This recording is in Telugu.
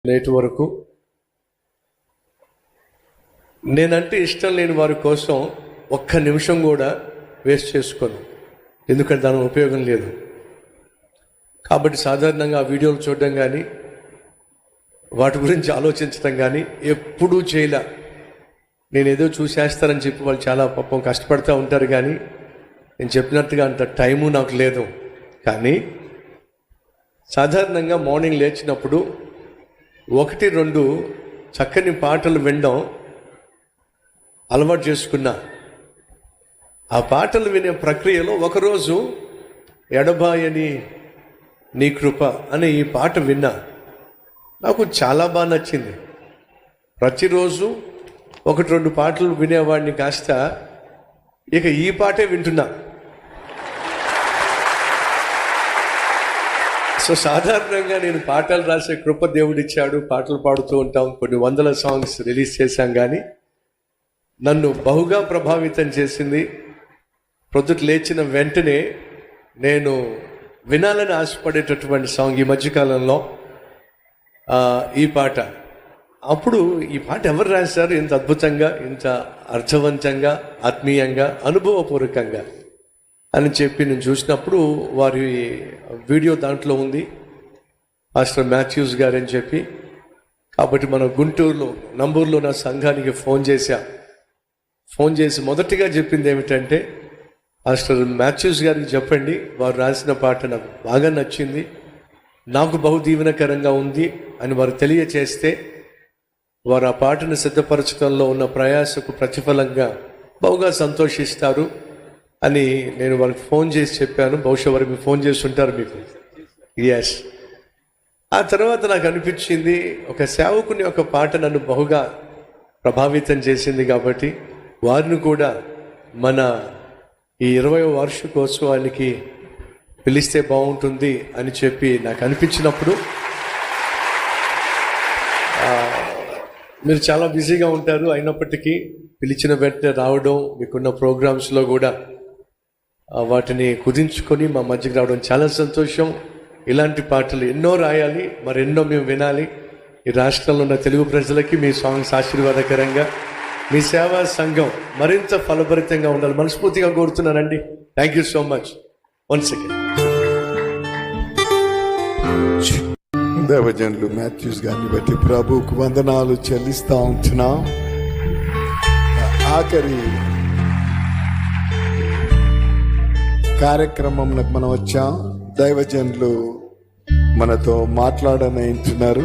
నేటి వరకు నేనంటే ఇష్టం లేని వారి కోసం ఒక్క నిమిషం కూడా వేస్ట్ చేసుకోను, ఎందుకంటే దాని ఉపయోగం లేదు. కాబట్టి సాధారణంగా ఆ వీడియోలు చూడడం కానీ వాటి గురించి ఆలోచించడం కానీ ఎప్పుడూ చేయలే. నేను ఏదో చూసేస్తానని చెప్పి వాళ్ళు చాలా పాపం కష్టపడుతూ ఉంటారు, కానీ నేను చెప్పినట్టుగా అంత టైము నాకు లేదు. కానీ సాధారణంగా మార్నింగ్ లేచినప్పుడు 1-2 చక్కని పాటలు వినడం అలవాటు చేసుకున్నా. ఆ పాటలు వినే ప్రక్రియలో ఒకరోజు ఎడబాయని నీ కృప అనే ఈ పాట విన్నా. నాకు చాలా బాగా నచ్చింది. ప్రతిరోజు 1-2 పాటలు వినేవాడిని కాస్త ఇక ఈ పాటే వింటున్నా. సో సాధారణంగా నేను పాటలు రాసే కృప దేవుడిచ్చాడు, పాటలు పాడుతూ ఉంటాం, కొన్ని వందల సాంగ్స్ రిలీజ్ చేశాం. కానీ నన్ను బహుగా ప్రభావితం చేసింది, ప్రొద్దుట లేచిన వెంటనే నేను వినాలని ఆశపడేటటువంటి సాంగ్ ఈ మధ్యకాలంలో ఈ పాట. అప్పుడు ఈ పాట ఎవరు రాశారు ఇంత అద్భుతంగా, ఇంత అర్థవంతంగా, ఆత్మీయంగా, అనుభవపూర్వకంగా అని చెప్పి నేను చూసినప్పుడు వారి వీడియో దాంట్లో ఉంది, పాస్టర్ మాథ్యూస్ గారు అని చెప్పి. కాబట్టి మన గుంటూరులో నంబూరులో నా సంఘానికి ఫోన్ చేసి మొదటిగా చెప్పింది ఏమిటంటే, పాస్టర్ మాథ్యూస్ గారికి చెప్పండి, వారు రాసిన పాట నాకు బాగా నచ్చింది, నాకు బహు దీవెనకరంగా ఉంది అని వారు తెలియచేస్తే వారు ఆ పాటను సిద్ధపరచడంలో ఉన్న ప్రయాసకు ప్రతిఫలంగా బహుగా సంతోషిస్తారు అని నేను వారికి ఫోన్ చేసి చెప్పాను. బహుశా వారికి ఫోన్ చేసి ఉంటారు మీకు. ఎస్. ఆ తర్వాత నాకు అనిపించింది, ఒక సేవకుని ఒక పాట నన్ను బహుగా ప్రభావితం చేసింది, కాబట్టి వారిని కూడా మన ఈ 20వ వార్షికోత్సవానికి పిలిస్తే బాగుంటుంది అని చెప్పి నాకు అనిపించినప్పుడు, మీరు చాలా బిజీగా ఉంటారు, అయినప్పటికీ పిలిచిన వెంటనే రావడం, మీకున్న ప్రోగ్రామ్స్లో కూడా వాటిని కుదించుకొని మా మధ్యకి రావడం చాలా సంతోషం. ఇలాంటి పాటలు ఎన్నో రాయాలి, మరెన్నో మేము వినాలి. ఈ రాష్ట్రంలో ఉన్న తెలుగు ప్రజలకి మీ సాంగ్స్ ఆశీర్వాదకరంగా, మీ సేవా సంఘం మరింత ఫలభరితంగా ఉండాలి మనస్ఫూర్తిగా కోరుతున్నానండి. Thank you so much. One second. దేవజనులు మాథ్యూస్ గారిని బట్టి ప్రభువుకు వందనాలు చెల్లిస్తూ ఉంటున్నాం. ఆఖరి కార్యక్రమంలో మనం వచ్చాం. దైవజనులు మనతో మాట్లాడనంటున్నారు.